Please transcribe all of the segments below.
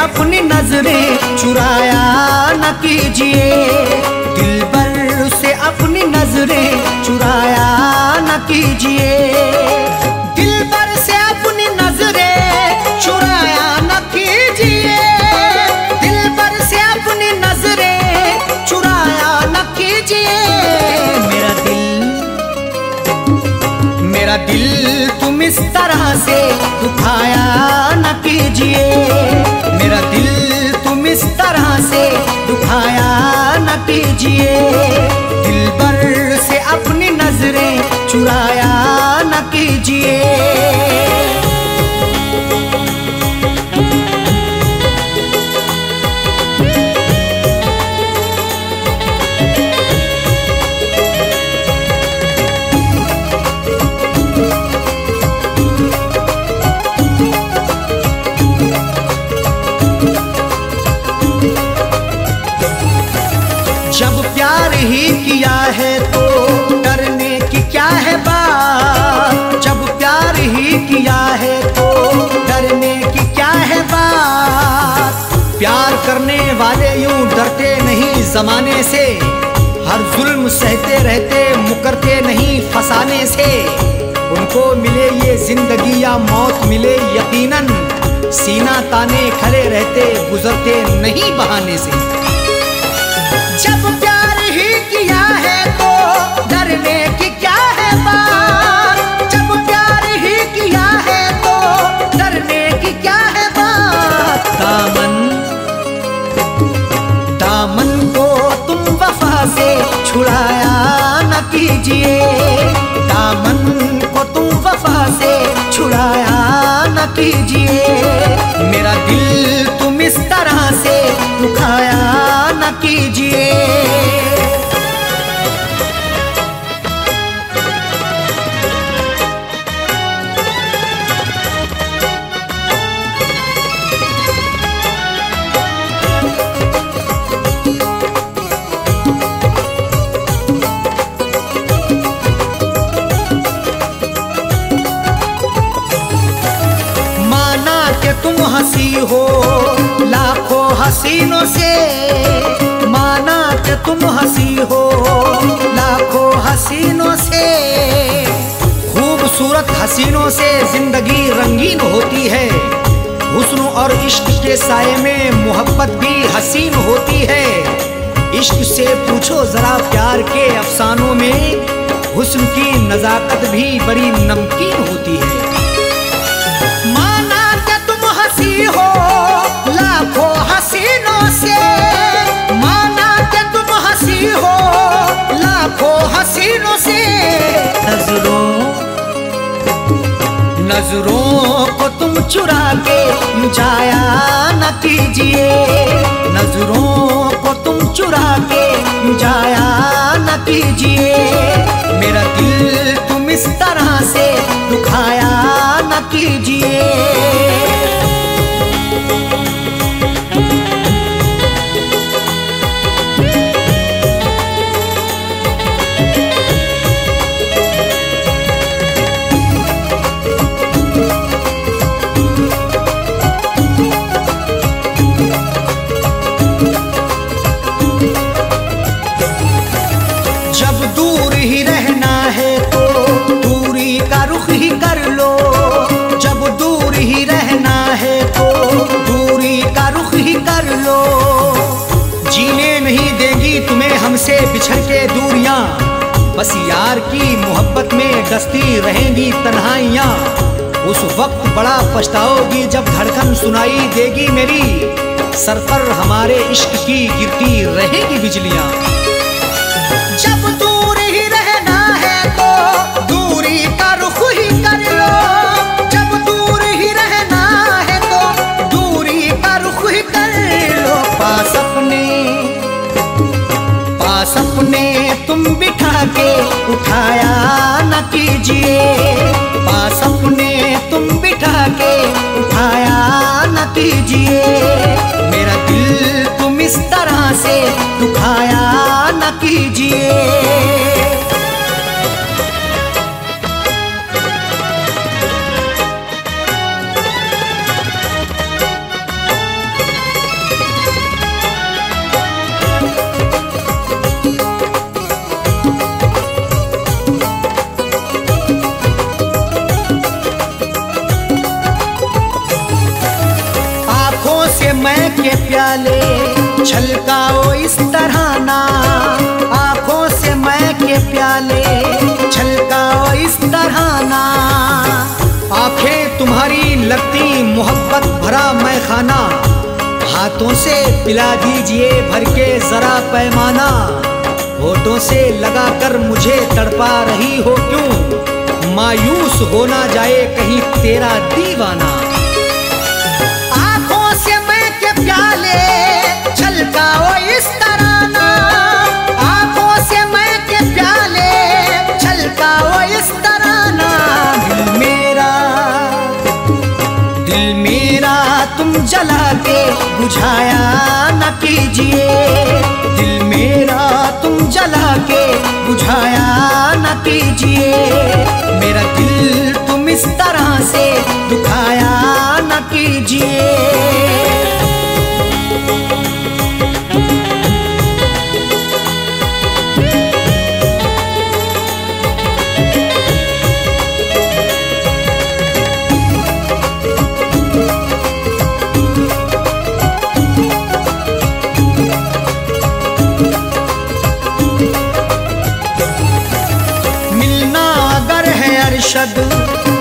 अपनी नजरें चुराया न कीजिए, दिलबर से अपनी नजरें चुराया न कीजिए, दिलबर से अपनी नजरें चुराया न कीजिए, दिलबर से अपनी नजरें चुराया न कीजिए। मेरा दिल तुम इस तरह से दुखाया न कीजिए, मेरा दिल तुम इस तरह से दुखाया न कीजिए, दिलबर से अपनी नजरें चुराया न कीजिए। जब प्यार ही किया है तो डरने की क्या है बात, जब प्यार ही किया है तो डरने की क्या है बात। प्यार करने वाले यूं डरते नहीं जमाने से, हर जुल्म सहते रहते मुकरते नहीं फसाने से। उनको मिले ये जिंदगी या मौत मिले यकीनन, सीना ताने खड़े रहते गुजरते नहीं बहाने से। जब प्यार ही किया है तो डरने की क्या है बात, जब प्यार ही किया है तो डरने की क्या है बात। दामन को तुम वफा से छुड़ाया न कीजिए, दामन को तुम वफा से छुड़ाया न कीजिए, मेरा दिल तुम इस तरह से दुखाया न कीजिए। माना कि तुम हंसी हो लाखों हसीनों से, माना कि तुम हंसी हो लाखों हसीनों से। खूबसूरत हसीनों से जिंदगी रंगीन होती है, हुस्न और इश्क के साये में मोहब्बत भी हसीन होती है। इश्क से पूछो जरा प्यार के अफसानों में, हुस्न की नजाकत भी बड़ी नमकीन होती है। माना कि तुम हंसी हो लाखों हसीनों से, माना कि तुम हंसी हो लाखों हसीनों से। नजरों को तुम चुरा के जाया न कीजिए, नजरों को तुम चुरा के जाया न कीजिए, मेरा दिल तुम इस तरह से दुखाया न कीजिए। जब दूर ही रहना है तो दूरी का रुख ही कर लो, जब दूर ही रहना है तो दूरी का रुख ही कर लो। जीने नहीं देगी तुम्हें हमसे बिछड़ के दूरियां, बस यार की मोहब्बत में डसती रहेंगी तन्हाइयां। उस वक्त बड़ा पछताओगी जब धड़कन सुनाई देगी मेरी, सर पर हमारे इश्क की गिरती रहेगी बिजलियां। जब दूर ही रहना है तो दूरी का रुख ही कर लो, जब दूर ही रहना है तो दूरी का रुख ही कर लो। पास अपने तुम बिठा के उठाया न कीजिए, पास अपने तुम बिठा के उठाया न कीजिए, मेरा दिल तुम इस तरह से दुखाया न कीजिए। प्याले, छलकाओ इस तरह ना आंखों से मैं के प्याले, छलकाओ इस तरह ना। आंखें तुम्हारी लगती मोहब्बत भरा मैं खाना, हाथों से पिला दीजिए भर के जरा पैमाना। होठों से लगाकर मुझे तड़पा रही हो क्यों, मायूस हो ना जाए कहीं तेरा दीवाना। आंखों से मैं के प्याले, छलकाओ इस तरह ना, आंखों से मैं के प्याले, छलकाओ इस तरह ना। दिल मेरा तुम जला के बुझाया न कीजिए, दिल मेरा तुम जला के बुझाया न कीजिए। मेरा दिल तुम इस तरह से दुखाया न कीजिए।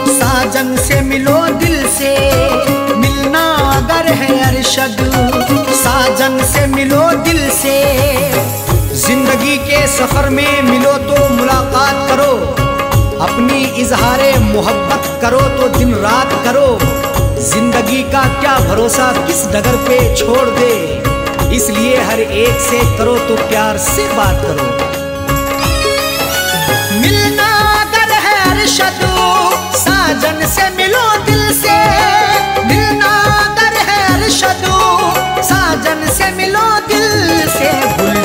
साजन से मिलो दिल से, मिलना अगर है अरशद, साजन से मिलो दिल से। जिंदगी के सफर में मिलो तो मुलाकात करो, अपनी इजहारे मोहब्बत करो तो दिन रात करो। जिंदगी का क्या भरोसा किस डगर पे छोड़ दे, इसलिए हर एक से करो तो प्यार से बात करो। मिलना अगर है अरशद, साजन से मिलो दिल से, मिलना अगर है अरशद, साजन से मिलो दिल से। गुल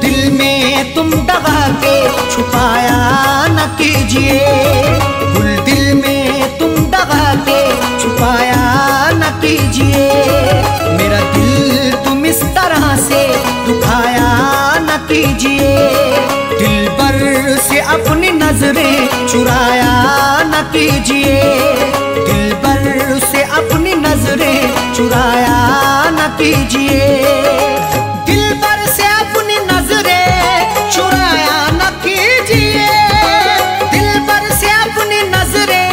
दिल में तुम दबा के छुपाया न कीजिए, गुल दिल में तुम दबा के छुपाया न कीजिए। मेरा दिल तुम इस तरह से दुखाया न कीजिए। दिल भर से अपनी नजरें चुराया न कीजिए, दिल भर से अपनी नजरें चुराया न कीजिए। दिल भर से अपनी नजरें चुराया न कीजिए, दिल भर से अपनी नजरें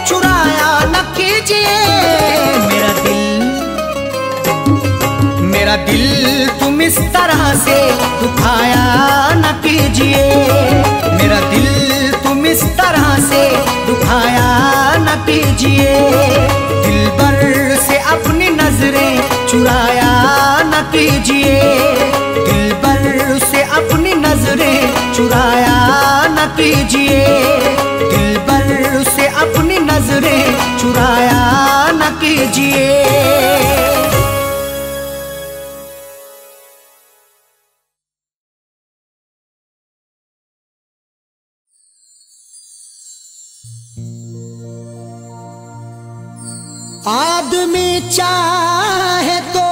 चुराया न कीजिए। मेरा दिल तुम इस तरह से दुखाया न कीजिए, मेरा दिल तुम इस तरह से दुखाया न कीजिए। दिल भर से अपनी नजरें चुराया न कीजिए, दिल भर से अपनी नजरें चुराया न कीजिए। दिल भर से अपनी नजरें चुराया न कीजिए। आदमी चाहे तो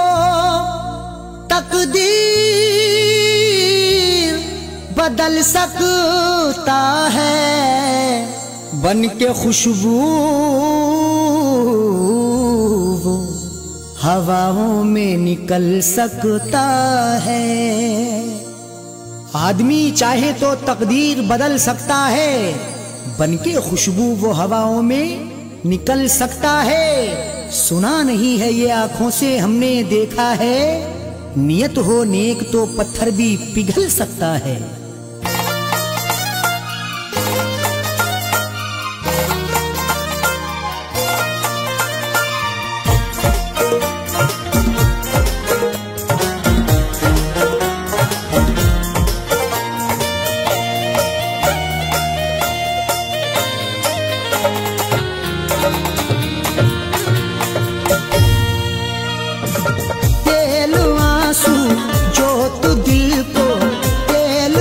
तकदीर बदल सकता है, बन के खुशबू हवाओं में निकल सकता है। आदमी चाहे तो तकदीर बदल सकता है, बन के खुशबू वो हवाओं में निकल सकता है। सुना नहीं है ये आंखों से हमने देखा है, नियत हो नेक तो पत्थर भी पिघल सकता है। तेल आंसू जो तू दिल को, तेल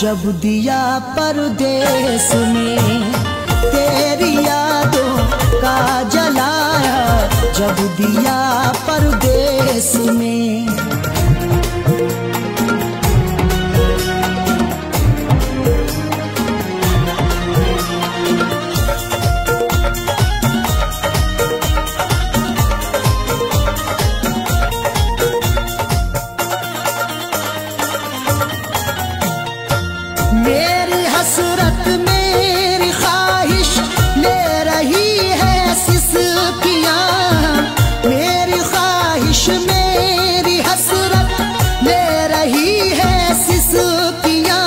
जब दिया परदेस में, तेरी यादों का जलाया जब दिया परदेस में। मेरी हसरत मेरी ख्वाहिश ले रही है सिसकियां, मेरी ख्वाहिश मेरी हसरत ले रही है सिसकियां।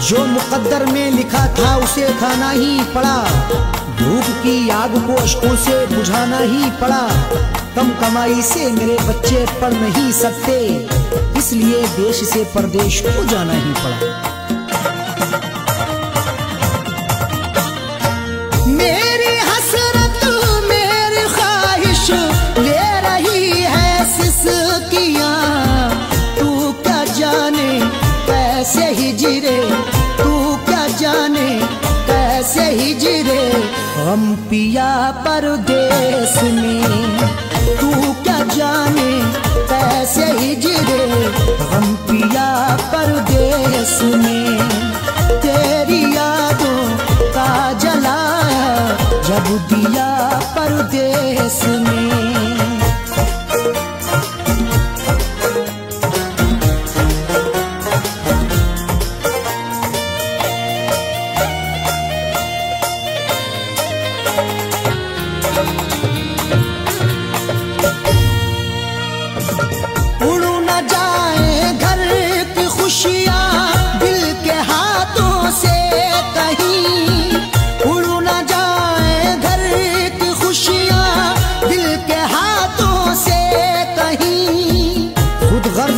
जो मुकद्दर में लिखा था उसे खाना ही पड़ा, भूख की आग को अश्कों से बुझाना ही पड़ा। कम कमाई से मेरे बच्चे पढ़ नहीं सकते, इसलिए देश से परदेश को जाना ही पड़ा। मेरी हसरत मेरी ख्वाहिश ले रही है सिसकियां, तू क्या जाने कैसे हिजरे, तू क्या जाने कैसे हिजरे हम पिया परदेस में। तू क्या जाने कैसे हिजरे हम पिया परदेस में। तेरी यादों का जलाया जब दिया परदेस में।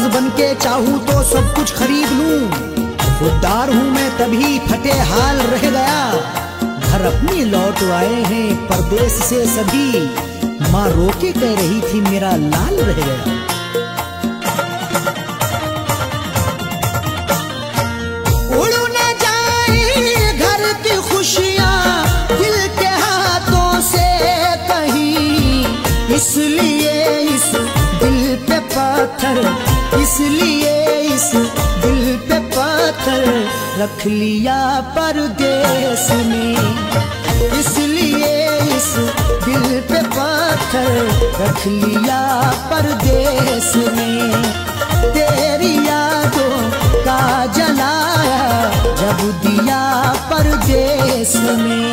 बनके चाहूं तो सब कुछ खरीद लूं, खुददार हूं मैं तभी फटे हाल रह गया। घर अपने लौट आए हैं परदेस से सभी, माँ रोके कह रही थी मेरा लाल रह गया। उड़ न जाए घर की खुशियां दिल के हाथों से कहीं, इसलिए इस दिल पे पत्थर, इसलिए इस दिल पे पत्थर रख लिया परदेस में। इसलिए इस दिल पे पत्थर रख लिया परदेस में। तेरी यादों का जलाया जब दिया परदेस में।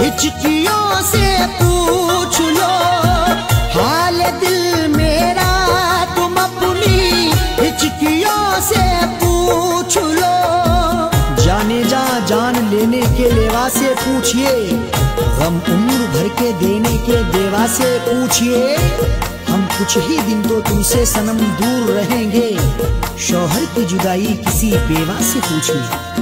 हिचकियों से पूछ लो हाल दिल मेरा, तुम अपनी हिचकियों से पूछ लो। जाने जा जान लेने के लेवा से पूछिए, गम उम्र भर के देने के देवा से पूछिए। हम कुछ ही दिन तो तुमसे सनम दूर रहेंगे, शौहर की जुदाई किसी बेवा से पूछिए।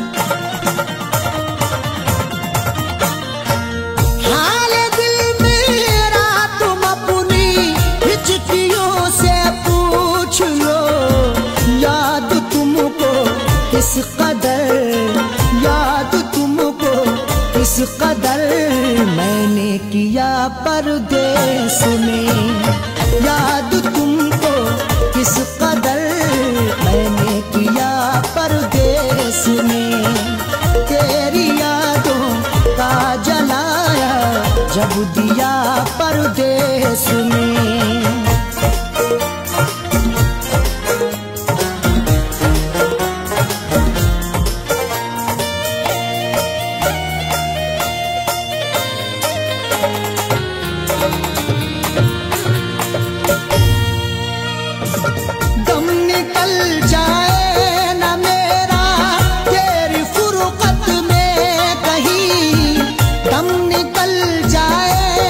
किस कदर याद तुमको, किस कदर मैंने किया परदेस में। याद तुमको किस कदर मैंने किया परदेस में। तेरी यादों का जलाया जब दिया परदेस में। दम निकल जाए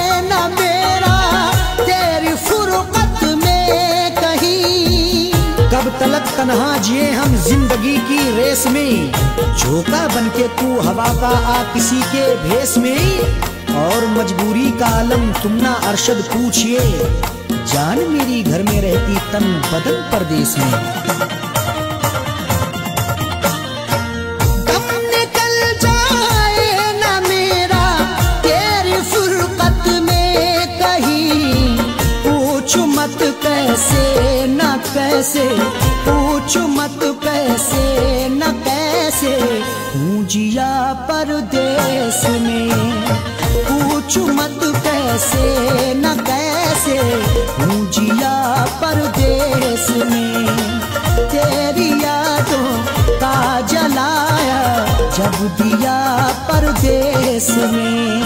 तन्हा जिए हम जिंदगी की रेस में, झोंका बनके तू हवा का आ किसी के भेस में। और मजबूरी का आलम तुम ना अरशद पूछिए, जान मेरी घर में रहती तन बदन परदेस में। दम निकल जाए ना मेरा तेरी फुरकत में कहीं, पूछ मत कैसे न कैसे, पूछ मत कैसे न कैसे, हूँ जिया परदेस में। पूछ मत कैसे न कैसे, हूँ जिया परदेस में। तेरी यादों का जलाया जब दिया परदेस में।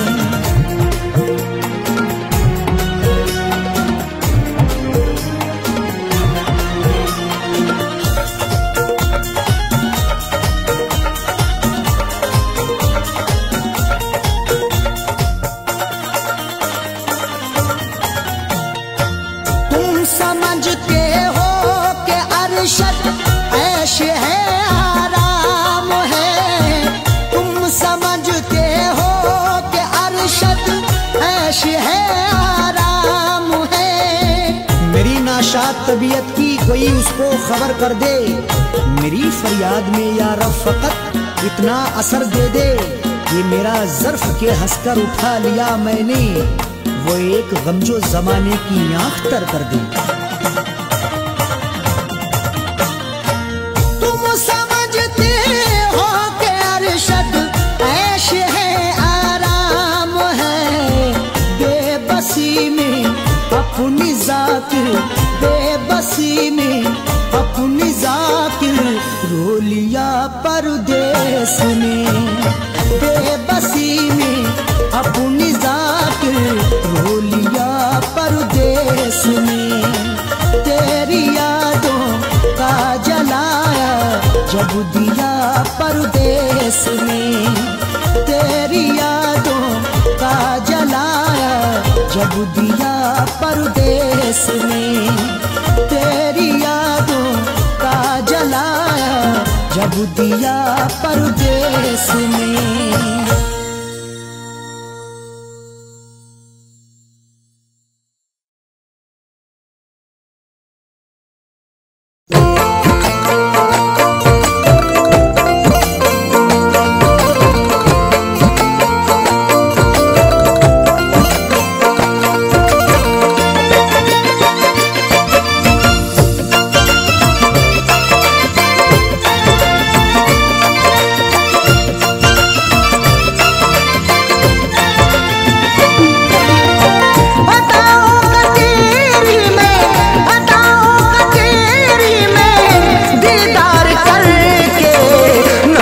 समझते हो कि अरशद ऐश है आराम है, तुम समझते हो कि अरशद ऐश है आराम है। मेरी नाशाद तबीयत की कोई उसको खबर कर दे, मेरी फरियाद में या रब फकत इतना असर दे दे। ये मेरा ज़र्फ के हंसकर उठा लिया मैंने, वो एक गमजो जमाने की आंख तर कर दे। तुम समझते हो कि अरशद ऐश है आराम है, बेबसी में अपनी जाकिर, बेबसी में अपनी जाकिर रो लिया परदेस में। बेबसी में अपनी जाकिर रो लिया परदेस में। तेरी यादों का जलाया जब दिया परदेस में। तेरी यादों का जलाया जब दिया परदेस में। तेरी यादों का जलाया जब दिया परदेस में।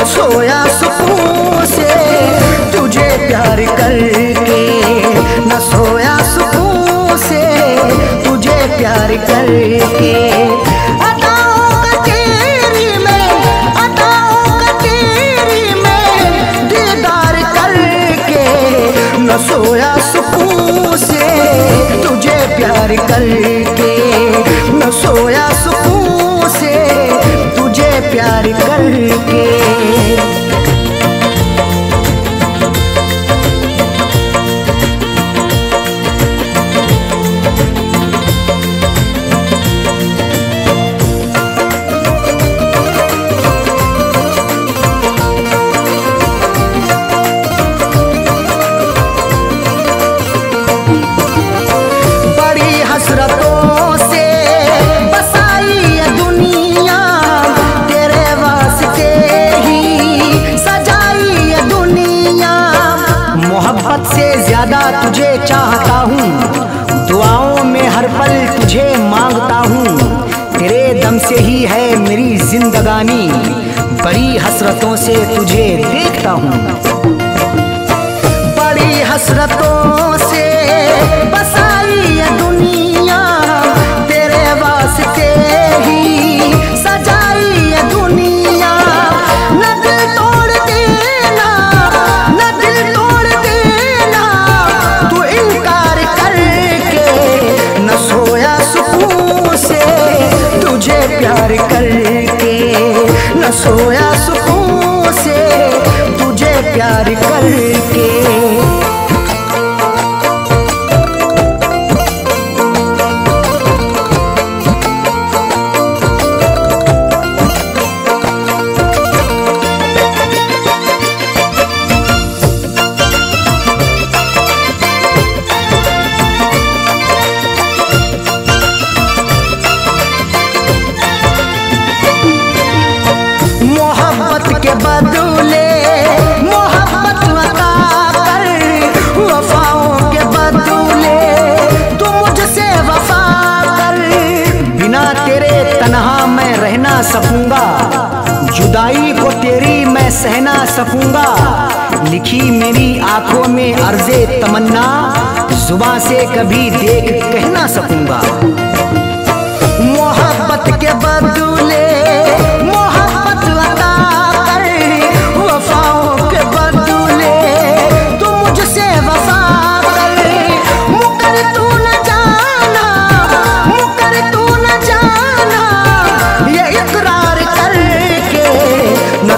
सोया सुकून से तुझे प्यार करके, न सोया सुकून से तुझे प्यार करके। हसरतों से बसाई ये दुनिया, तेरे वास्ते ही सजाई ये दुनिया। मोहब्बत से ज्यादा तुझे चाहता हूँ, दुआओं में हर पल तुझे मांगता हूँ। तेरे दम से ही है मेरी जिंदगानी, बड़ी हसरतों से तुझे देखता हूँ। बड़ी हसरतों से बसाई ये दुनिया, तेरे वास्ते ही सजाई ये दुनिया। न दिल तोड़ देना, न दिल तोड़ देना तू इनकार करके, न सोया सुकून से तुझे प्यार कर प्यार करके। के बदले मोहब्बत अता कर, वफाओं के बदले तू मुझसे वफा कर। बिना तेरे तन्हा मैं रह ना सकूंगा, जुदाई को तेरी मैं सह ना सकूंगा। लिखी मेरी आंखों में अर्ज़े तमन्ना, जुबां से कभी देख कह ना सकूंगा। मोहब्बत के बदले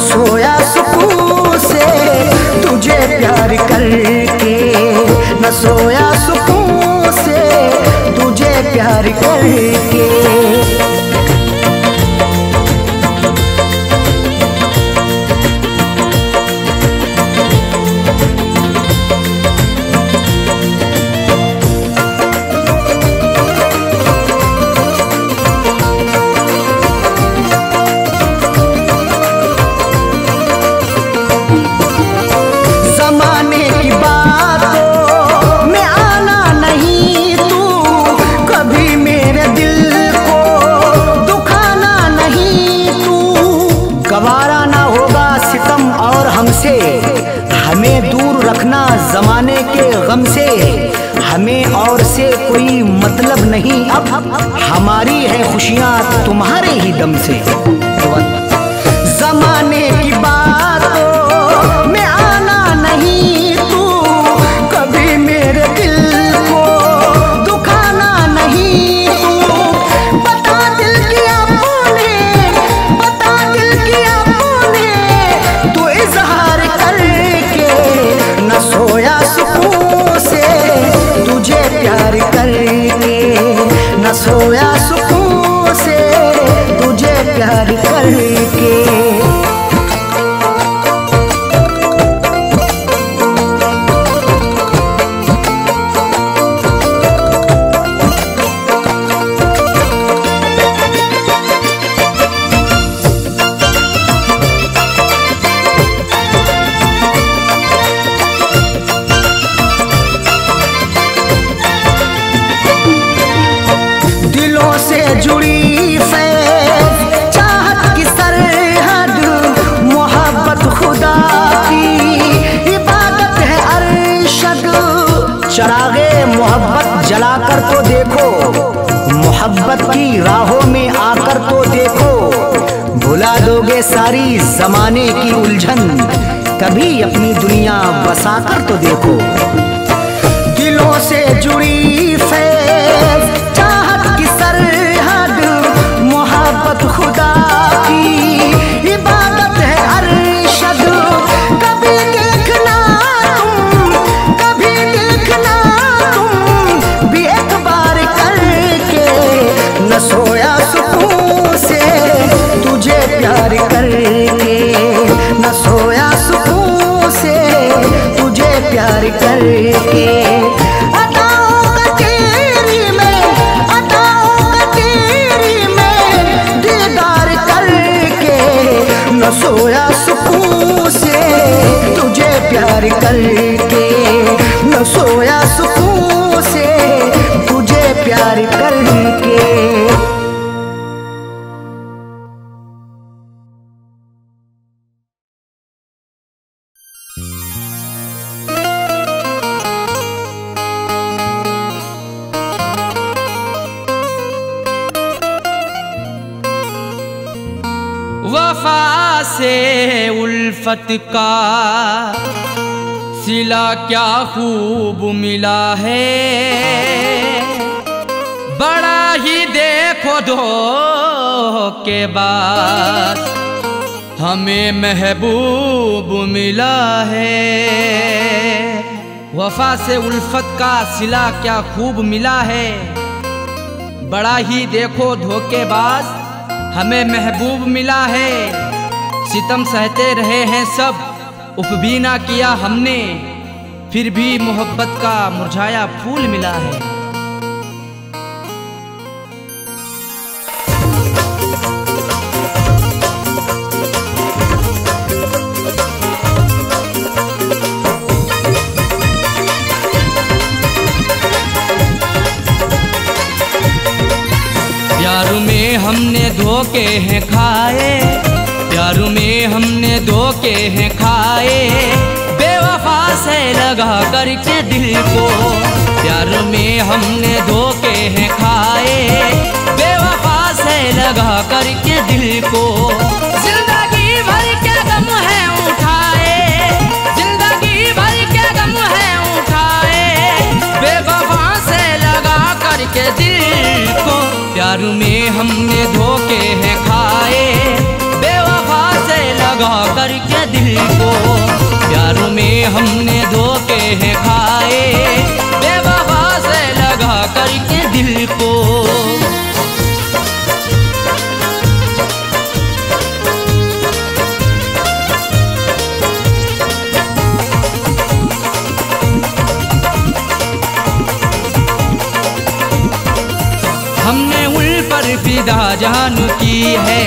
सोया सुकून से तुझे प्यार करके, न सोया सुकून से तुझे प्यार करके। गवारा ना होगा सितम और हमसे, हमें दूर रखना जमाने के गम से। हमें और से कोई मतलब नहीं अब, हमारी है खुशियां तुम्हारे ही दम से। जमाने की बातों में आना नहीं तू, कभी मेरे दिल को दुखाना नहीं तू। बता दिल की आपने, बता दिल की आपने तू इजहार करके, न सोया सुकून से तुझे प्यार करके, न सोया सुकून से तुझे प्यार करके। दिलों से जुड़ी फैज़ चाहत की सरहद, मोहब्बत खुदा की इबादत है अरशद। चरागे मोहब्बत जलाकर तो देखो, मोहब्बत की राहों में आकर तो देखो। भुला दोगे सारी जमाने की उलझन, कभी अपनी दुनिया बसाकर तो देखो। दिलों से जुड़ी फैज़ चाहत की सरहद, मोहब्बत खुदा की इबादत है अरशद। कभी देखना तुम, कभी देखना तुम भी एक बार करके, न सोया सुकून से तुझे प्यार करके, न सोया सुकून से तुझे प्यार करके। न सोया सुकून से तुझे प्यार करके, न सोया सुकून से तुझे प्यार करके। वफा से उल्फत का सिला क्या खूब मिला है, बड़ा ही देखो धोखेबाज हमें महबूब मिला है। वफा से उल्फत का सिला क्या खूब मिला है। बड़ा ही देखो धोखेबाज हमें महबूब मिला है। सितम सहते रहे हैं सब, उफ भी ना किया हमने, फिर भी मोहब्बत का मुरझाया फूल मिला है। प्यार में हमने धोखे हैं खाए, प्यार में हमने धोखे हैं खाए, बेवफा से लगा करके दिल को। प्यार में हमने धोखे हैं खाए, बेवफा से लगा करके दिल को। जिंदगी भर के गम है उठाए, जिंदगी भर के गम है उठाए, बेवफा से लगा करके दिल को। प्यार में हमने धोखे हैं खाए, बेवफा से लगा करके दिल को। प्यार में हमने धोखे हैं खाए, बेवफा से लगा करके दिल को। हमने उन पर फिदा जान की है,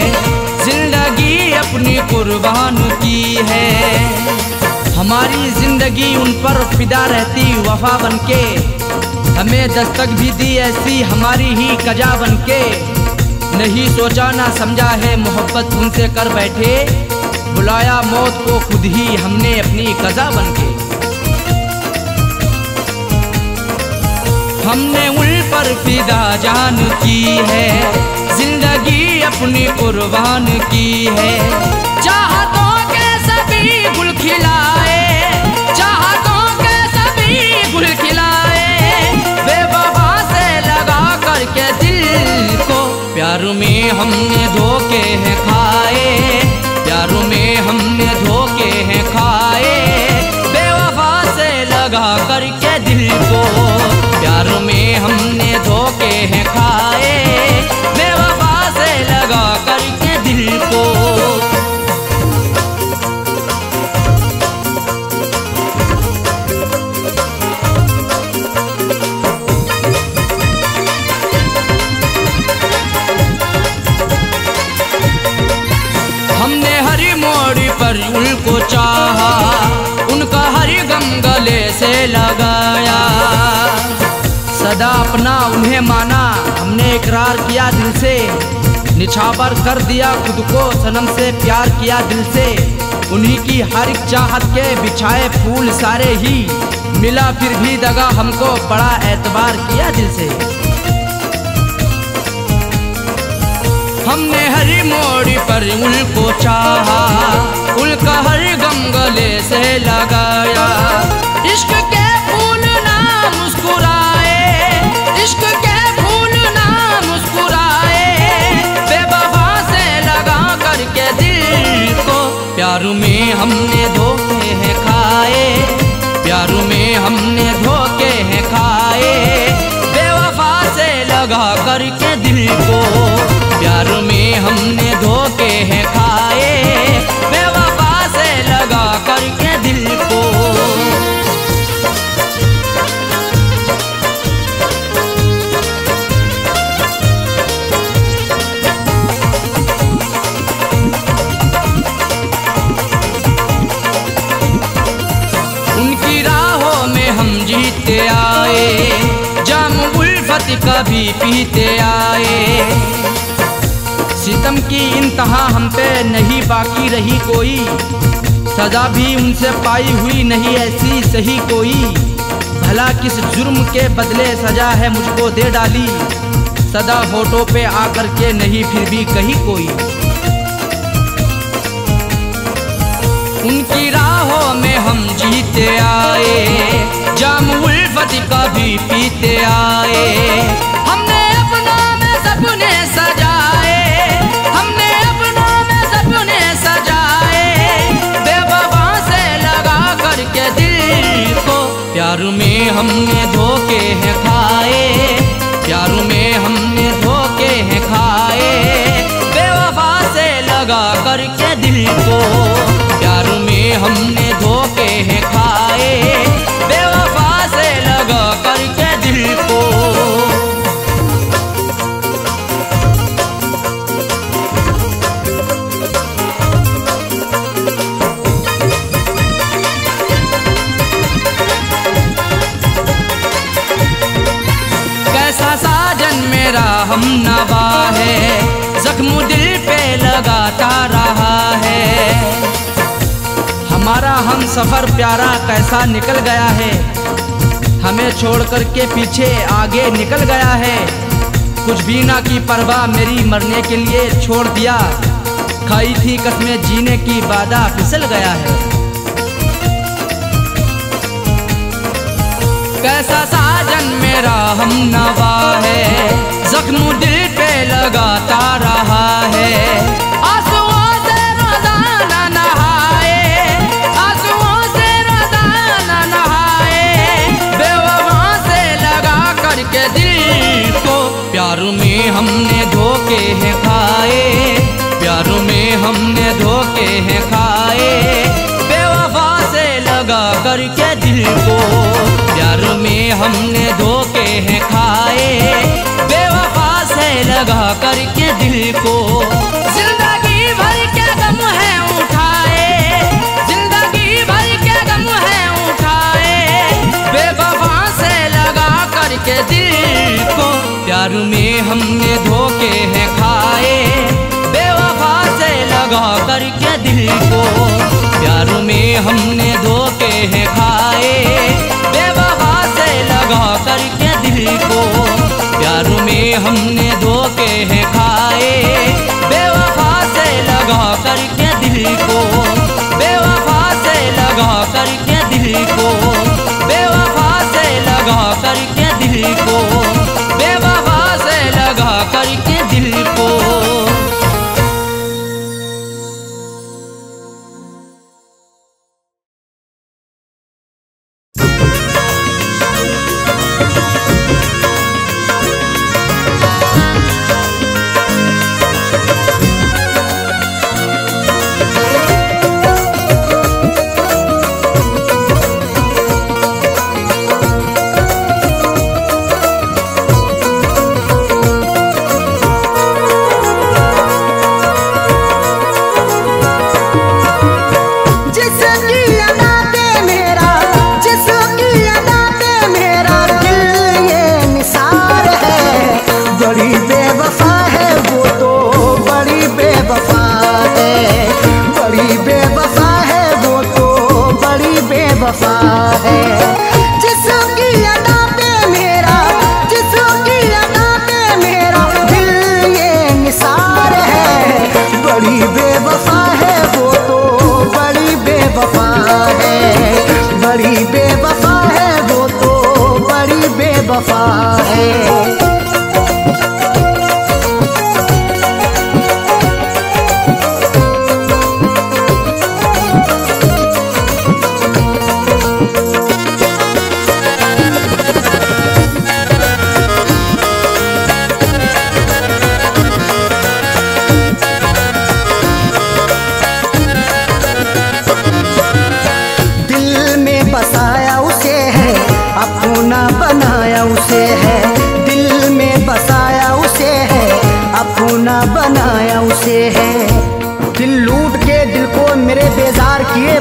जिंदगी अपनी कुर्बान की है। हमारी जिंदगी उन पर फिदा रहती वफा बनके, हमें दस्तक भी दी ऐसी हमारी ही कजा बनके। नहीं सोचा ना समझा है मोहब्बत उनसे कर बैठे, बुलाया मौत को खुद ही हमने अपनी कजा बनके। हमने उन पर फिदा जान की है, जिंदगी अपनी कुर्बान की है। चाहतों के सभी गुल खिलाए, चाहतों के सभी गुल खिलाए, बेवफा से लगा करके दिल को। प्यार में हमने धोखे हैं खाए, प्यार में हमने धोखे हैं खाए, बेवफा से लगा करके दिल को। प्यार में हमने धोखे हैं खाए, बेवफा से लगा करके दिल को। हमने हर मोड़ पर उनको चाहा, उनका हर गम गले से लगाया। सदा अपना उन्हें माना, हमने इकरार किया दिल से, निछावर कर दिया खुद को सनम से, प्यार किया दिल से। उन्हीं की हर एक चाहत के बिछाए फूल सारे ही, मिला फिर भी दगा हमको, बड़ा एतबार किया दिल से। हमने हर मोड़ पर उनको चाहा, उनका हर गम गले से लगाया। इश्क के फूल ना मुस्कुराए, इश्क के फूल ना मुस्कुराए, बेवफा से लगा करके दिल को। प्यार में हमने धोखे हैं खाए, प्यार में हमने धोखे हैं खाए, बेवफा से लगा करके दिल को। प्यार में हमने धोखे हैं खाए, बेवफा से लगा करके दिल को। उनकी राहों में हम जीते आए, जाम उल्फत कभी पीते आए। सितम की इंतहा हम पे नहीं बाकी रही कोई, सजा भी उनसे पाई हुई नहीं ऐसी सही कोई। भला किस जुर्म के बदले सजा है मुझको दे डाली, सदा होठों पे आकर के नहीं फिर भी कही कोई। उनकी राहों में हम जीते आए, जाम उल्फत कभी पीते आए। हमने अपनों में सपने सजाए, हमने अपनों में सपने सजाए, हम नवा है, जख्म दिल पे लगाता रहा है। हमारा हम सफ़र प्यारा कैसा निकल गया है, हमें छोड़ कर के पीछे आगे निकल गया है। कुछ भी ना की परवाह मेरी मरने के लिए छोड़ दिया, खाई थी कसमें जीने की वादा फिसल गया है। कैसा साजन मेरा हम नवा है, जख्म दिल पे लगाता रहा है। आंसुओं से रोजाना नहाए, आंसुओं से रोजाना नहाए, बेवफा से लगा करके दिल को। प्यार में हमने धोखे हैं खाए, प्यार में हमने धोखे हैं खाए, बेवफा से लगा करके दिल को। प्यार में हमने धोखे हैं खाए, बेवफा से लगा करके दिल को। जिंदगी भर के गम है उठाए, जिंदगी भर के गम है उठाए, बेवफा से लगा करके दिल को। प्यार में हमने धोखे हैं खाए, बेवफा से लगा करके दिल को। प्यार में हमने धोखे हैं खाए, बेवफा से लगा करके दिल को। प्यार में हमने धोखे हैं खाए, बेवफा से लगा करके दिल को। बेवफा से लगा करके दिल को, बेवफा से लगा करके दिल को, बेवफा से लगा करके दिल को।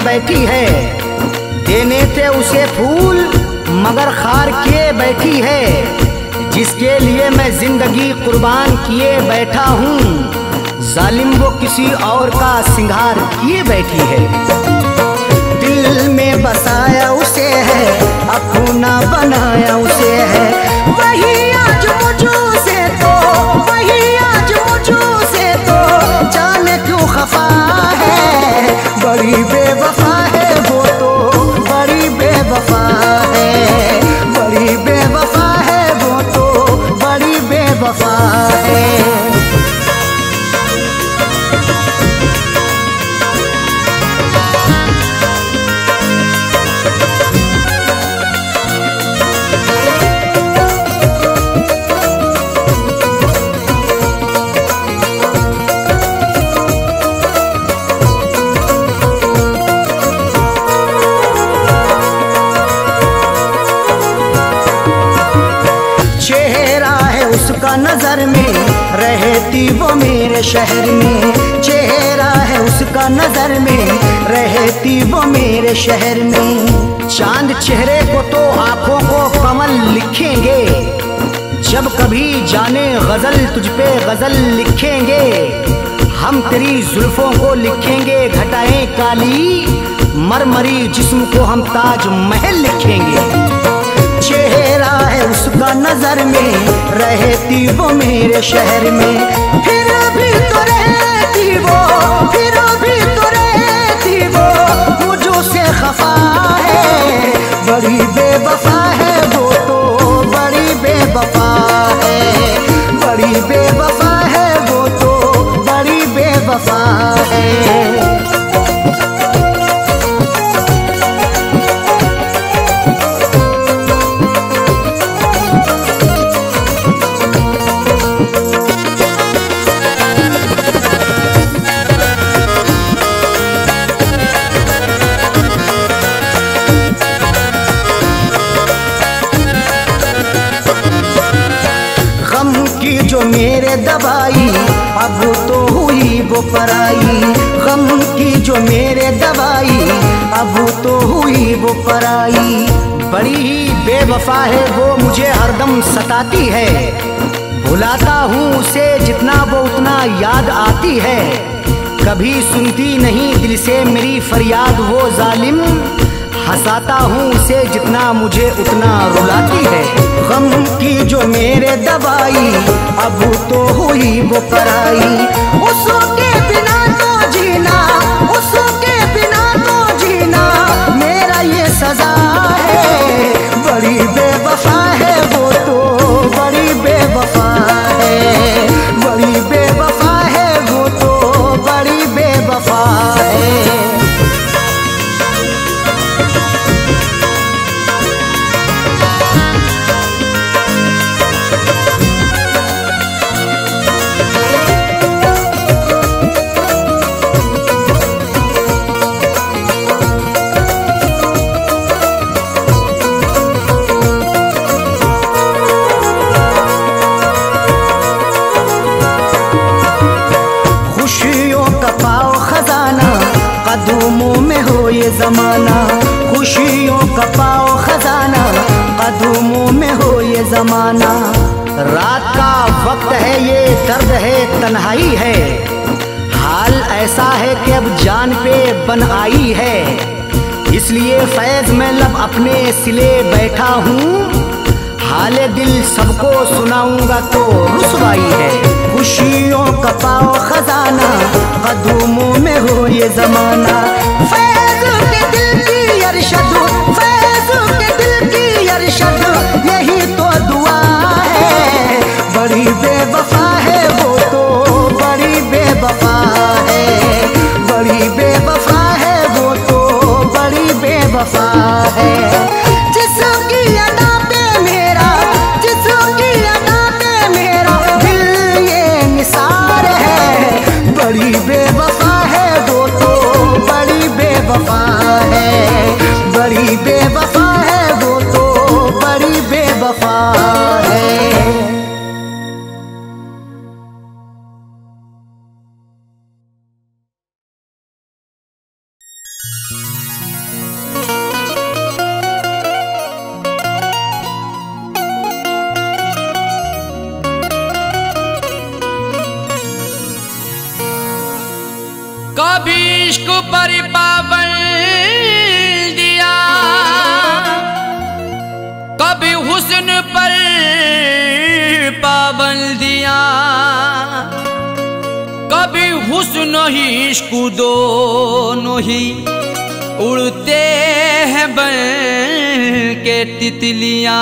बैठी है, देने थे उसे फूल मगर खार किए बैठी है। जिसके लिए मैं जिंदगी कुर्बान किए बैठा हूँ, जालिम वो किसी और का सिंगार किए बैठी है। दिल में बसाया उसे है, अपना बनाया उसे है, वही आज मुझो से तो, वही आज मुझो से तो जाने क्यों खफा है। बड़ी बेवफा है वो तो, बड़ी बेवफा है, बड़ी बेवफा है वो तो, बड़ी बेवफा है। नजर में रहती वो मेरे शहर में, चेहरा है उसका नजर में रहती वो मेरे शहर में। चांद चेहरे को तो आंखों को कमल लिखेंगे, जब कभी जाने गजल तुझ पे गजल लिखेंगे, हम तेरी जुल्फों को लिखेंगे घटाएं काली, मरमरी जिस्म को हम ताज महल लिखेंगे। चेहरा है उसका नजर में, रहती वो मेरे शहर में, फिर भी तो रहती वो, फिर भी तो रहती वो, मुझो से खफा है, बड़ी बेवफा है वो तो, बड़ी बेवफा है, बड़ी बेवफा है वो तो, बड़ी बेवफा है। जो मेरे दवाई अब तो हुई वो पराई, गम की जो मेरे दवाई अब तो हुई वो पराई। बड़ी ही बेवफा है वो, मुझे हरदम सताती है, भुलाता हूँ उसे जितना वो उतना याद आती है। कभी सुनती नहीं दिल से मेरी फरियाद वो जालिम, हंसाता हूँ उसे जितना मुझे उतना रुलाती है। गम की जो मेरे दवाई अब तो हुई वो पराई, उसके बिना तो जीना, उसके बिना तो जीना मेरा ये सजा है। बड़ी बेवफा है वो तो, बड़ी बेवफा है, बड़ी बेवफा है वो तो, बड़ी बेवफा है। कदमों में हो ये जमाना, खुशियों का पाओ खजाना, कदमों में हो ये जमाना। रात का वक्त है ये, दर्द है तन्हाई है, हाल ऐसा है कि अब जान पे बन आई है। इसलिए फैज में लब अपने सिले बैठा हूँ, हाले दिल सबको सुनाऊंगा तो रुसवाई है। खुशियों का पाओ खजाना, कदमों में हो ये जमाना। फैज के दिल की अरशद, फैज के दिल की अरशद, यही तो दुआ है। बड़ी बेवफा है वो तो, बड़ी बेवफा है, बड़ी बेवफा है वो तो, बड़ी बेवफा है। जिसकी अदा पे मेरा, जिसकी अदा पे मेरा दिल ये निसार है। बड़ी बेवफा है वो तो, बड़ी बेवफा है, बड़ी बेवफा है वो तो, बड़ी बेवफा है। कभी इश्क पर पाबंदियां, कभी हुस्न पर पाबंदियां, कभी हुस्न ही इश्क दोनों ही उड़ते हैं बन के तितलियां।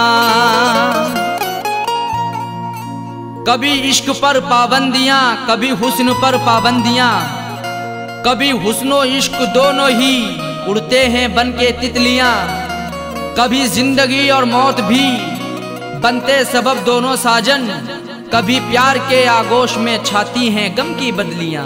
कभी इश्क पर पाबंदियां, कभी हुस्न पर पाबंदियां, कभी हुस्नो इश्क दोनों ही उड़ते हैं बन के तितलियां। कभी जिंदगी और मौत भी बनते सबब दोनों साजन, कभी प्यार के आगोश में छाती हैं गम की बदलियां।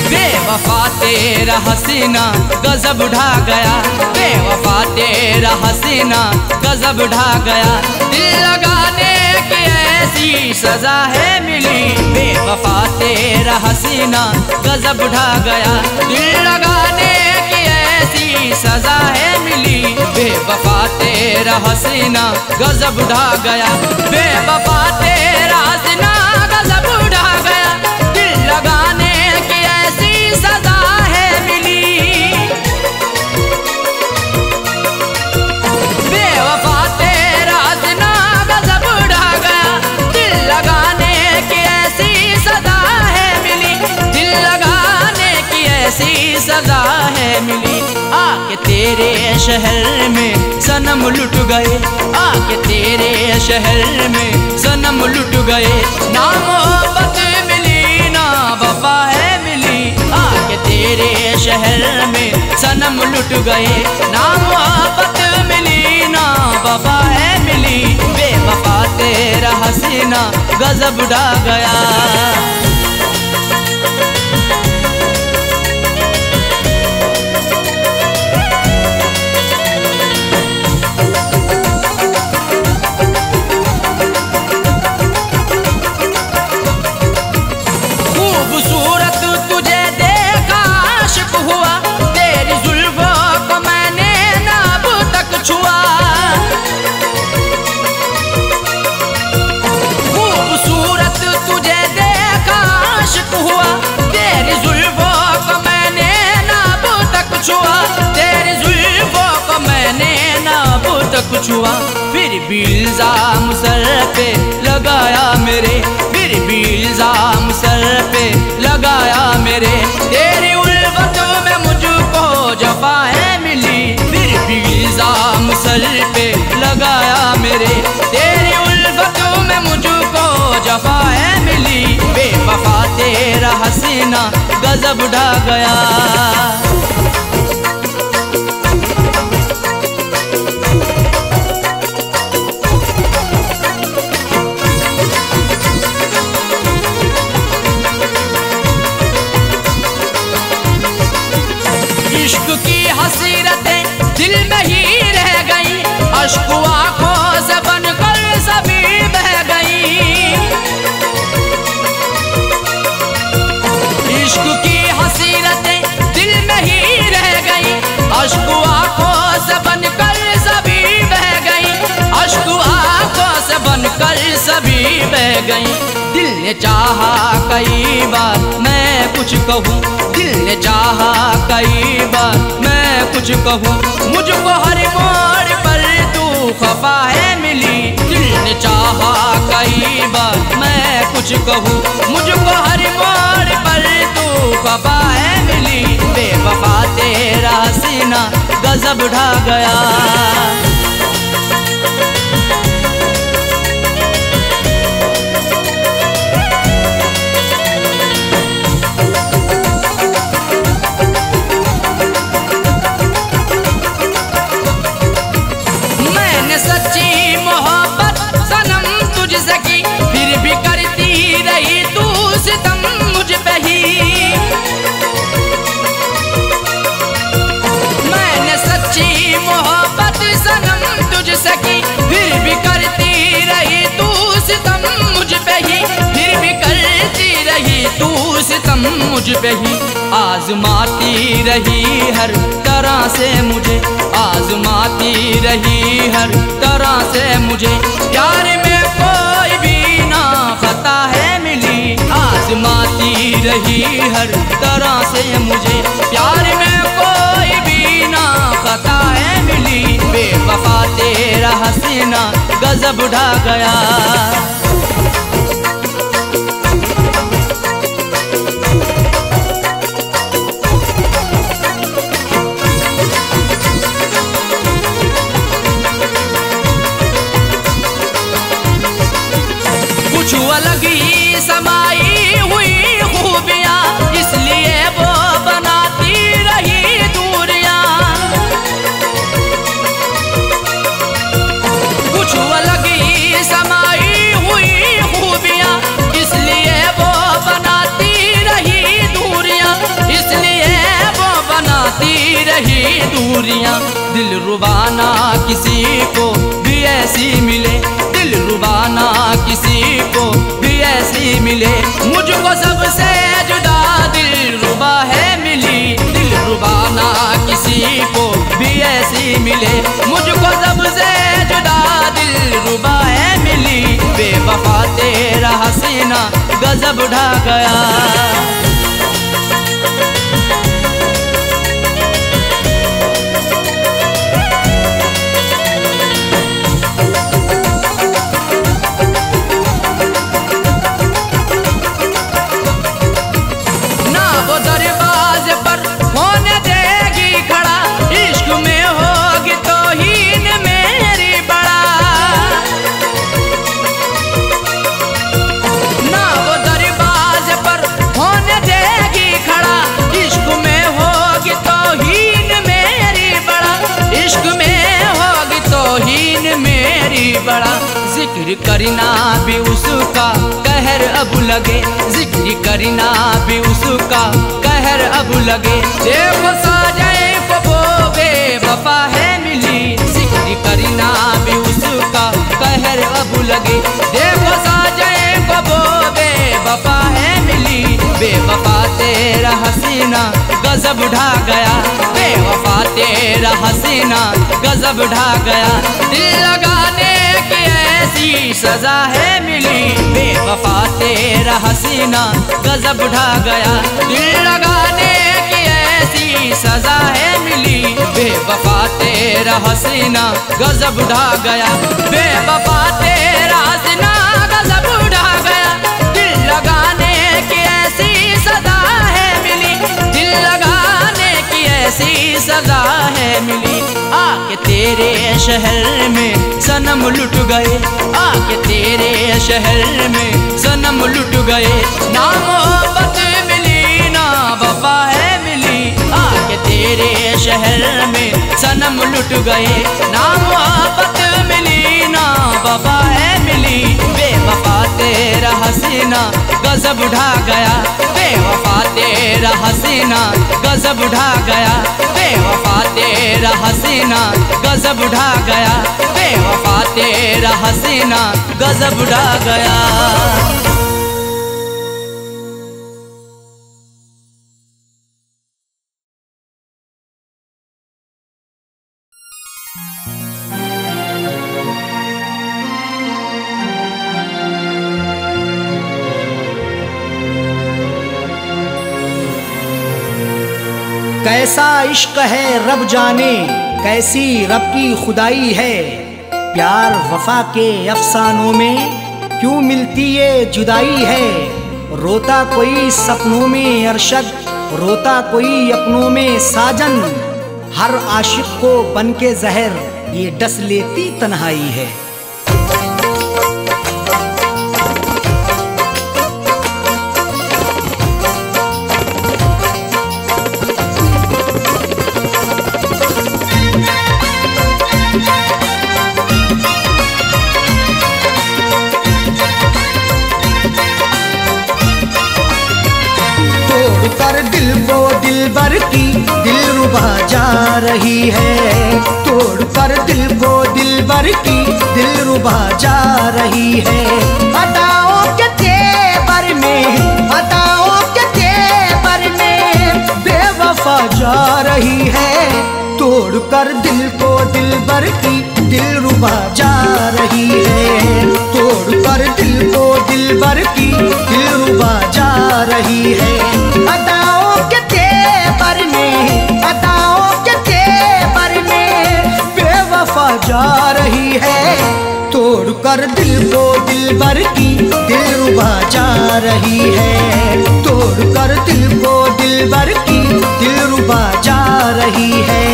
बेवफा तेरा हसीना गजब ढा गया, बेवफा तेरा हसीना गजब ढा गया। दिल लगाने की ऐसी सजा है मिली, बेवफा तेरा हसीना गजब ढा गया। दिल लगाने की ऐसी सजा है मिली, बेवफा तेरा हसीना गजब ढा गया। बेवफा तेरा हसीना गजब ढा गया, दिल लगाने की ऐसी सजा है मिली। बेवफा तेरा हसीना गजब ढा गया, दिल लगाने की ऐसी सजा है मिली, दिल लगाने की ऐसी सजा है मिली। आके तेरे शहर में सनम लुट गए, आके तेरे शहर में सनम लुट गए। ना मोहब्बत मिली ना वफा है मिली, आके तेरे शहर में सनम लुट गए। ना मोहब्बत मिली ना वफा है मिली, बेवफा तेरा हसीना गजब ढा गया। कुछ हुआ फिर भी इल्जाम सर पे लगाया मेरे, फिर भी इल्जाम सर पे लगाया मेरे। तेरी उल्फत में मुझको जफा है मिली, फिर भी इल्जाम सर पे लगाया मेरे। तेरी उल्फत में मुझको जफा है मिली, बेवफा तेरा हसीना गजब ढा गया। हसीरतें दिल में ही रह गई, अश्क आंखों से बनकर सभी बह गई। इश्क की हसीरतें दिल में ही रह गई, अश्क आंखों से बनकर सभी बह गई, अश्क आंखों से बनकर सभी बह गई। दिल ने चाहा कई बार मैं कुछ कहूँ, दिल ने चाहा कई बार मैं कुछ कहूँ, मुझको हर मोड़ पर तू खफा है मिली। दिल ने चाहा कई बार मैं कुछ कहूँ, मुझको हर मोड़ पर तू खफा है मिली, बेवफा तेरा हसीना गजब ढा गया। सच्ची मोहब्बत सनम तुझसे की, फिर भी करती रही तू सितम मुझ पे ही। मैंने सच्ची मोहब्बत सनम तुझसे की, फिर भी करती रही तू सितम मुझ पे ही, फिर भी करती रही तू सितम मुझ पे ही। आजमाती रही हर तरह से मुझे, आजमाती रही हर तरह से मुझे, प्यार में कोई भी ना खता है मिली। आजमाती रही हर तरह से मुझे, प्यार में कोई भी ना खता है मिली, बेवफा तेरा हसीना गजब ढा गया। कुछ अलग ही समाई हुई खूबियाँ, इसलिए वो बनाती रही दूरियाँ। कुछ अलग ही समाई हुई खूबियाँ, इसलिए वो बनाती रही दूरियाँ, इसलिए वो बनाती रही दूरियाँ। दिल रुबाना किसी को भी ऐसी मिले, दिल रुबाना किसी को भी ऐसी मिले, मुझको सबसे जुदा दिल रुबा है मिली। दिल रुबाना किसी को भी ऐसी मिले, मुझको सबसे जुदा दिल रुबा है मिली। बेवफा तेरा हसीना गजब ढा गया। जिक्र करना भी उसका कहर अब लगे, जिक्र करना भी उसका कहर अब लगे। देखो साजाए को बेवफा है मिली, जिक्र करना भी उसका कहर अब लगे। देखो साजाए को बेवफा है मिली। बेवफा तेरा हसीना गजब ढा गया, बेवफा तेरा हसीना गजब ढा गया। दिल लगाने की ऐसी सजा है मिली, बेवफा तेरा हसीना गजब ढा गया। दिल लगाने की ऐसी सजा है मिली, बेवफा तेरा हसीना गजब ढा गया। बेवफा तेरा हसीना गजब ढा गया। दिल लगाने की ऐसी सजा है मिली, दिल लगाने की ऐसी सजा है मिली। आके तेरे शहर में सनम लुट गए, आके तेरे शहर में सनम लुट गए। ना मोहब्बत मिली ना वफा है मिली, आके तेरे शहर में सनम लुट गए। ना मोहब्बत मिली ना वफा है मिली, बेवफा तेरा हसीना गजब ढा गया। बेवफा तेरा हसीना गजब ढा गया, बेवफा तेरा हसीना गजब ढा गया, बेवफा तेरा हसीना गजब ढा गया। कैसा इश्क है रब जाने, कैसी रब की खुदाई है। प्यार वफा के अफसानों में क्यों मिलती ये जुदाई है। रोता कोई सपनों में अरशद, रोता कोई अपनों में साजन। हर आशिक को बन के जहर ये डस लेती तन्हाई है। कर दिल को दिलबर की दिलरुबा जा रही है। तोड़ कर दिल को दिलबर की दिलरुबा जा रही है। अदाओं के तेवर में, अदाओं के तेवर में बेवफा जा रही है। तोड़ कर दिल को दिलबर की दिलरुबा जा रही है। तोड़ कर दिल को दिलबर की दिलरुबा जा रही है। अदाओं के तेवर में, अदाओं के तेवर में बेवफा जा रही है। तोड़ कर दिल को दिलबर की दिलरुबा जा रही है। तोड़ कर दिल को दिलबर की दिलरुबा जा रही है।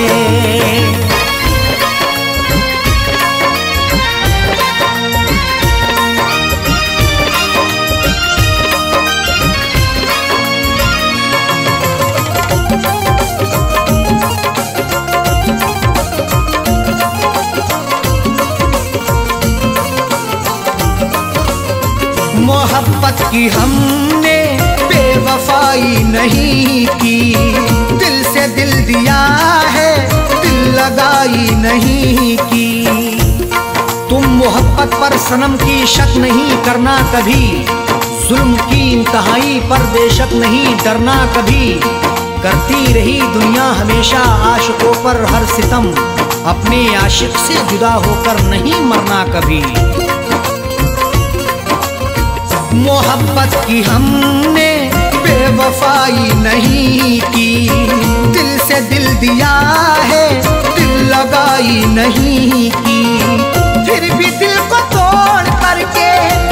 मोहब्बत की हमने बेवफाई नहीं की। दिल से दिल दिया है, दिल लगाई नहीं की। तुम मोहब्बत मोहब्बत पर सनम की शक नहीं करना कभी, जुल्म की इंतहाई पर बेशक नहीं डरना कभी। करती रही दुनिया हमेशा आशिकों पर हर सितम, अपने आशिक से जुदा होकर नहीं मरना कभी। मोहब्बत की हमने बेवफाई नहीं की, दिल से दिल दिया है दिल लगाई नहीं की। फिर भी दिल को तोड़ करके,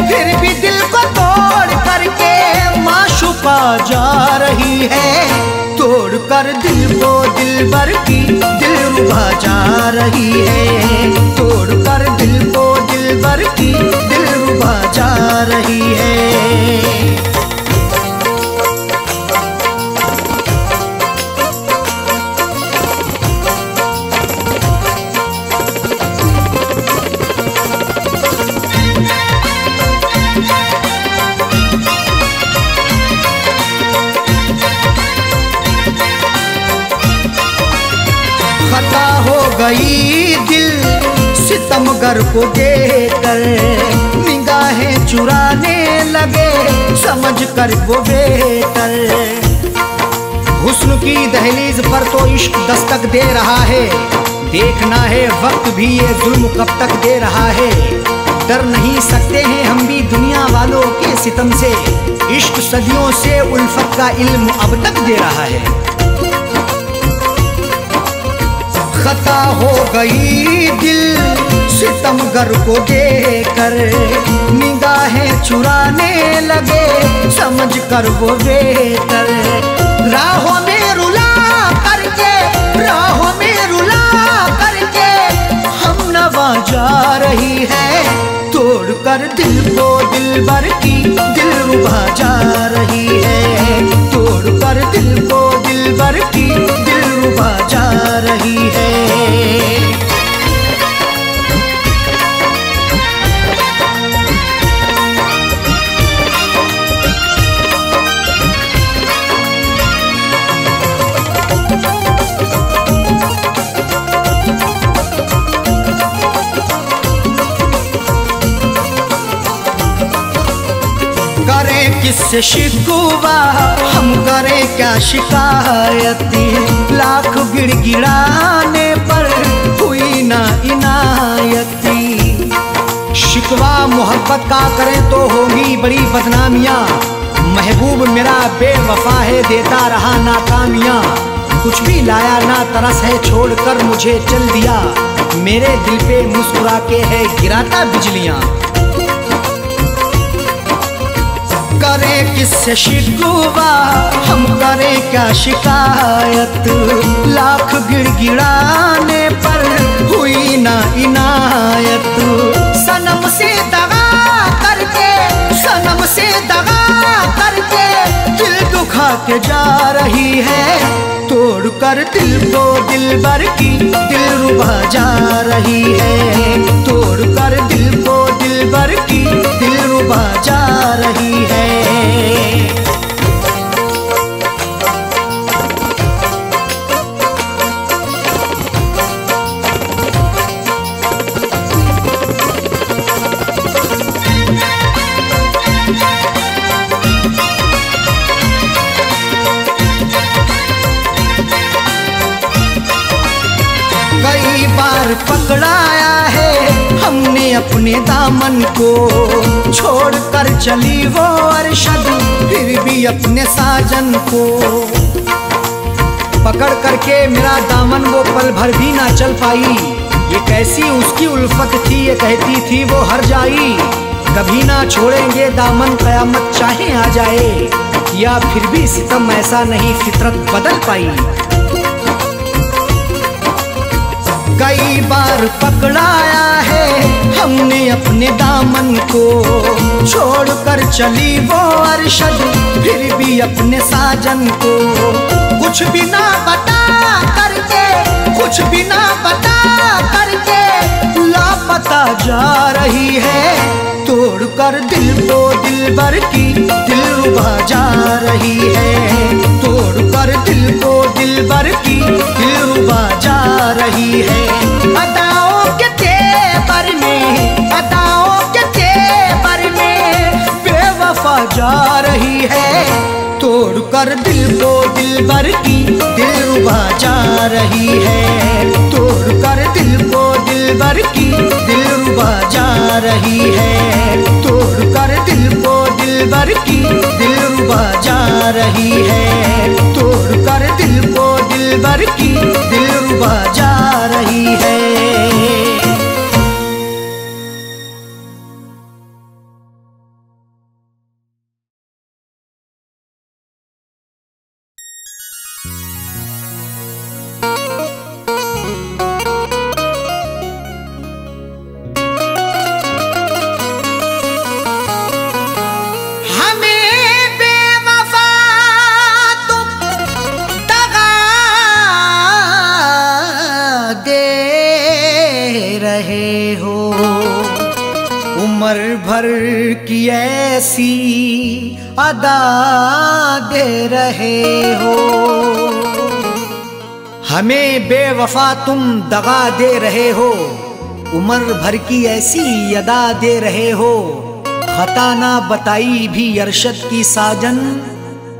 फिर भी दिल को तोड़ करके माशूका जा रही है। तोड़ कर दिल को दिलबर की दिलरुबा जा रही है। तोड़ कर दिल को दिलबर की दिलरुबा जा रही है। खता हो गई दिल सितमगर को देकर, निगाहें चुराने लगे समझ कर वो बेहतर। हुस्न की दहलीज पर तो इश्क दस्तक दे रहा है, देखना है वक्त भी ये जुल्म कब तक दे रहा है। डर नहीं सकते हैं हम भी दुनिया वालों के सितम से, इश्क सदियों से उल्फत का इल्म अब तक दे रहा है। खता हो गई दिल सितमगर को देकर, निगाहें चुराने लगे समझ कर वो बेहतर। राहों में रुला करके, राहों में रुला करके हम नवा जा रही है। तोड़ कर दिल को दिलबर की दिलरुबा जा रही है। तोड़ कर दिल को दिलबर की दिलरुबा जा रही है। करें किससे शिकवा हम करें क्या शिकायती, लाख गिड़गिड़ाने पर हुई ना इनायती। शिकवा मोहब्बत का करें तो होगी बड़ी बदनामियाँ, महबूब मेरा बेवफा है देता रहा नाकामियाँ। कुछ भी लाया ना तरस है छोड़कर मुझे चल दिया, मेरे दिल पे मुस्कुरा के है गिराता बिजलियाँ। करें किससे शिकवा हम करें क्या शिकायत, लाख गिड़गिड़ाने पर हुई ना इनायत। सनम से दगा करके, सनम से दगा करके दिल दुखा के जा रही है। तोड़ कर दिल को दिलबर की दिलरुबा जा रही है। तोड़ कर दिल को दिलबर की दिलरुबा जा रही है। कई बार पकड़ाया है हमने अपने दामन को, छोड़ कर चली वो अरशद फिर भी अपने साजन को। पकड़ करके मेरा दामन वो पल भर भी ना चल पाई, ये कैसी उसकी उल्फत थी ये कहती थी वो हर जाई। कभी ना छोड़ेंगे दामन कयामत चाहे आ जाए, या फिर भी सितम ऐसा नहीं फितरत बदल पाई। कई बार पकड़ाया है हमने अपने दामन को, छोड़ कर चली वो अरशद फिर भी अपने साजन को। कुछ भी ना बता करके, कुछ भी ना बता करके लापता जा रही है। तोड़ कर दिल को दिलबर की दिलरुबा जा रही है। तोड़ कर दिल को दिलबर की दिलरुबा जा रही है। अदाओं के तेवर में, अदाओं जा रही है। तोड़ कर दिल को दिलबर की दिलरुबा जा रही है। तोड़ कर दिल को दिलबर की दिलरुबा जा रही है। तोड़ कर दिल को दिलबर की दिलरुबा जा रही है। तोड़ कर दिल को दिलबर की दिलरुबा जा रही है। उम्र भर की ऐसी अदा दे रहे हो। हमें बेवफा तुम दगा दे रहे हो। उम्र भर की ऐसी अदा दे रहे हो। खता ना बताई भी अरशद की साजन,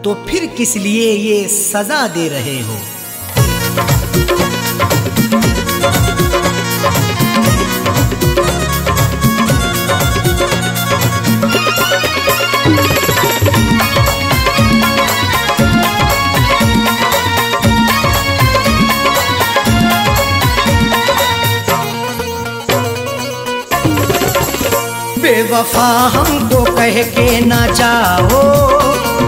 तो फिर किस लिए ये सजा दे रहे हो। बेवफा हमको कह के ना जाओ,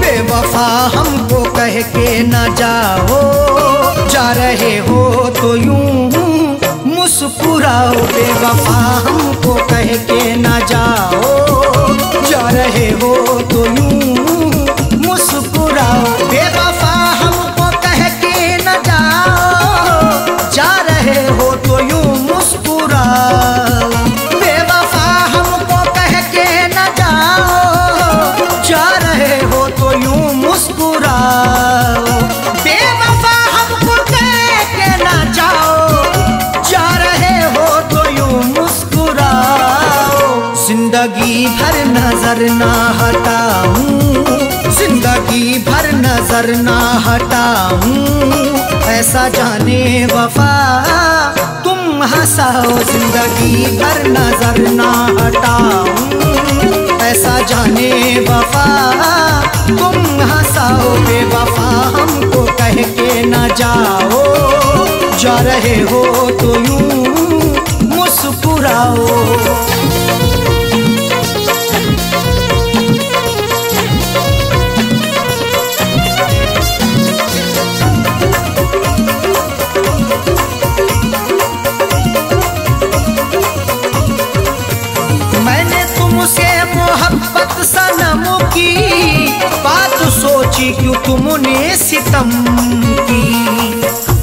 बेवफा हमको कह के ना जाओ। जा रहे हो तो यूं मुस्कुराओ। बेवफा हमको कह के ना जाओ। जा रहे हो तो यूं मुस्कुराओ। बेवफा हमको कह के ना जाओ। जा रहे हो तो यूं मुस्कुराओ। बेवफा हमको कह के ना जाओ। जा रहे हो तो यूं मुस्कुराओ। बेवफा हमको कह के ना जाओ। जा रहे हो तो यूं मुस्कुराओ। जिंदगी भर नजर ना हटाऊं, जिंदगी भर नजर ना हटाऊं। ऐसा जाने वफा तुम हंसाओ। जिंदगी भर नजर ना हटाऊं। ऐसा जाने वफा तुम हंसाओ। बेवफा हमको कह के ना जाओ। जा रहे हो तो यूं मुस्कुराओ। मैंने तुमसे मोहब्बत सनम की बात सोची, क्यों तुमने सितम की।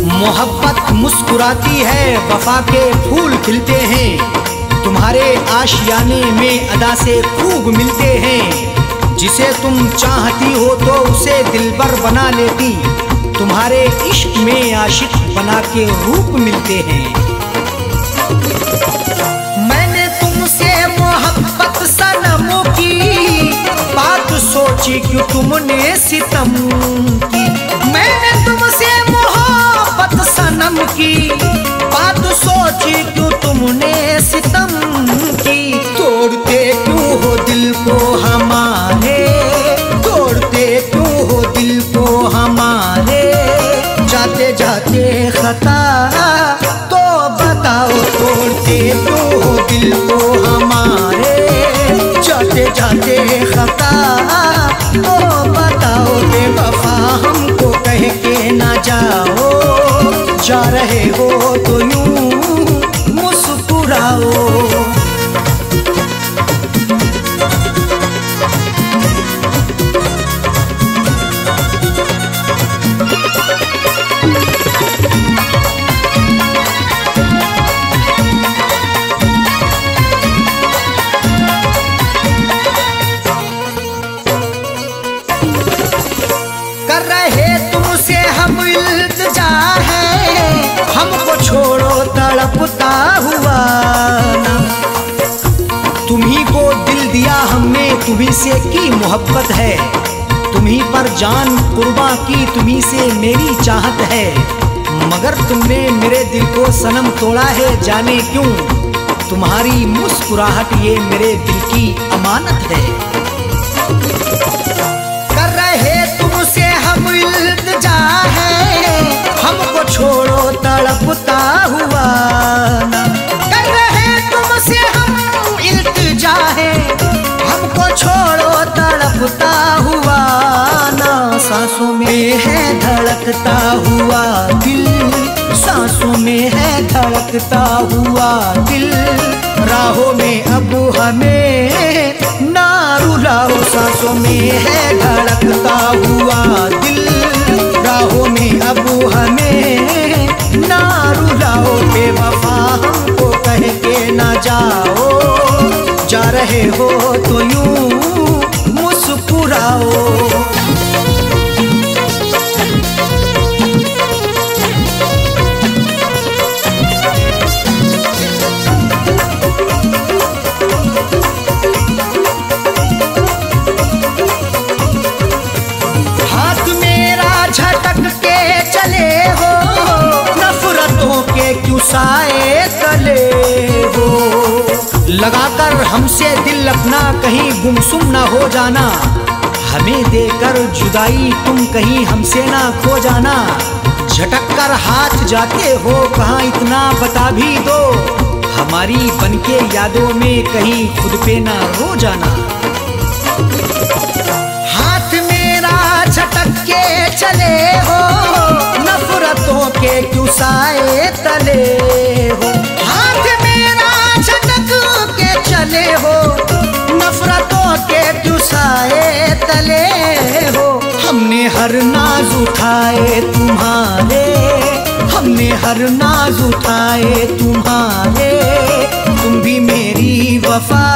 मोहब्बत मुस्कुराती है, वफा के फूल खिलते हैं। तुम्हारे आशियाने में अदा से खूब मिलते हैं। जिसे तुम चाहती हो तो उसे दिलबर बना लेती। तुम्हारे इश्क में आशिक बना के रूप मिलते हैं। मैंने तुमसे मोहब्बत सनम की बात सोची, क्यों तुमने सितम की। मैंने तुमसे मोहब्बत सनम की बात सोची, क्यों तुमने सितम की। तोड़ते क्यों हो दिल को हमारे, तोड़ते क्यों हो दिल को हमारे। जाते जाते खता तो बताओ, तोड़ते क्यों हो दिल को हमारे। जाते जाते खता तो बताओ। बेवफा हमको कह के ना जाओ। जा रहे हो जान कुर्बा की तुम्ही से मेरी चाहत है, मगर तुमने मेरे दिल को सनम तोड़ा है जाने क्यों। तुम्हारी मुस्कुराहट ये मेरे दिल की अमानत है। कर रहे तुमसे हम इल्तिजा है, हमको छोड़ो तड़पता हुआ ना। कर रहे तुमसे हम इल्तिजा है, हमको छोड़ो तड़पता हुआ ना। सांसों में है धड़कता हुआ दिल, सांसों में है धड़कता हुआ दिल। राहों में अब हमें ना रुलाओ, सांसों में है धड़कता हुआ दिल। राहों में अब हमें ना रुलाओ, बेवफा हमको कह के ना जाओ। जा रहे हो तो यूं मुस्कुराओ। हाथ मेरा झटक के चले हो, नफरतों के क्यों साए तले हो। लगाकर हमसे दिल अपना कहीं गुमसुम ना हो जाना, हमें देकर जुदाई तुम कहीं हमसे ना खो जाना। झटक कर हाथ जाते हो कहाँ इतना बता भी दो, हमारी बनके यादों में कहीं खुद पे ना रो जाना। हाथ मेरा झटक के चले हो, नफरतों के क्यों साए तले हो। हाथ मेरा झटक के चले हो, नफरतों के क्यों साए तले हो। हमने हर नाज उठाए तुम्हारे, हमने हर नाज उठाए तुम्हारे। तुम भी मेरी वफा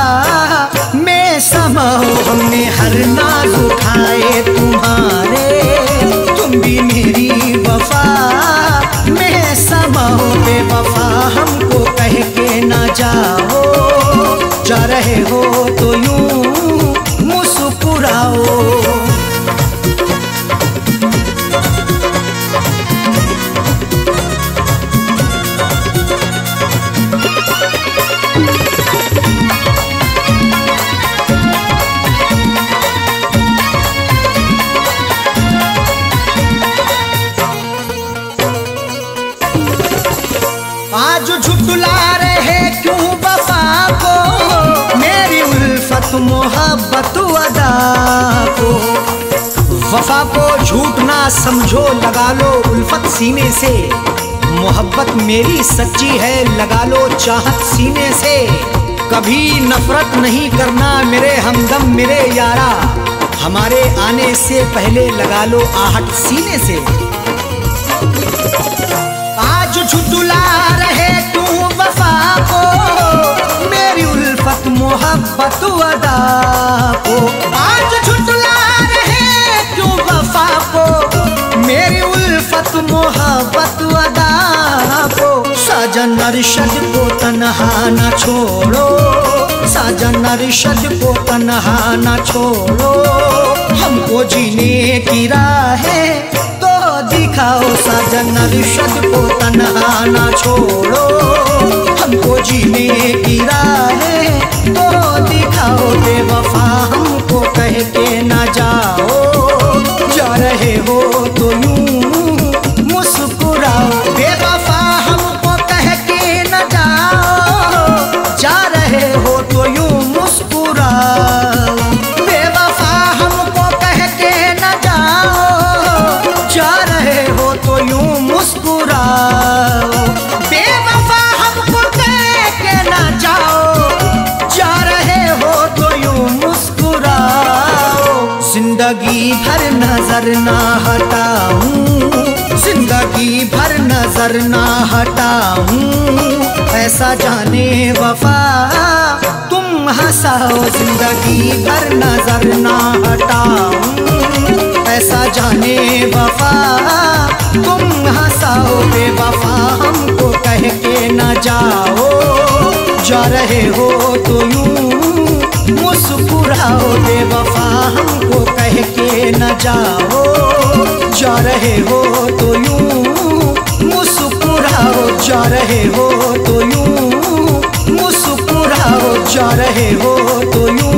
में समाओ, हमने हर नाज उठाए तुम्हारे। तुम भी मेरी वफा में समाओ, बेवफा हमको कह के ना जाओ। जा रहे हो तो यूं मुस्कुराओ। आज झुठला रहे क्यों वफा को, मेरी उल्फत मोहब्बत अदा को। वफा को झूठ ना समझो, लगा लो उल्फत सीने से। मोहब्बत मेरी सच्ची है, लगा लो चाहत सीने से। कभी नफरत नहीं करना मेरे हमदम मेरे यारा, हमारे आने से पहले लगा लो आहट सीने से। आज झुठला रहे तू वफा को, मेरी उल्फत मोहब्बत अदा को। आज झुठला रहे तू वफा को, मेरी उल्फत मोहब्बत अदा को। साजन अरशद को तन्हा न छोड़ो, साजन अरशद को तन्हा न छोड़ो। हमको जीने की राहें तो दिखाओ, साजन अरशद को तन्हा न छोड़ो। हमको जीने की राहें तो दिखाओ, बेवफा हमको कह के न जाओ। जा रहे हो तो यूं मुस्कुराओ, बेवफा हमको कह के न जाओ। जा रहे हो तो यूं मुस्कुराओ, बेवफा हमको कह के न जाओ। जा रहे हो तो यूं मुस्कुराओ, बेवफा हमको कह के न जाओ। जा रहे हो तो यूं मुस्कुराओ। जिंदगी भर नजर ना हटाऊं, जिंदगी भर नजर ना हटाऊं। ऐसा जाने वफा तुम हंसाओ, जिंदगी भर नजर ना हटाऊं। ऐसा जाने वफा तुम हंसाओ, बेवफा हमको कह के न जाओ। जा रहे हो तो यूं मुस्कुराओ, बेवफा हमको कह के के न जाओ, जा रहे हो तो यूं मुस्कुराओ, जा रहे हो तो यूं मुस्कुराओ, जा रहे हो तो यूं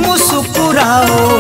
मुस्कुराओ।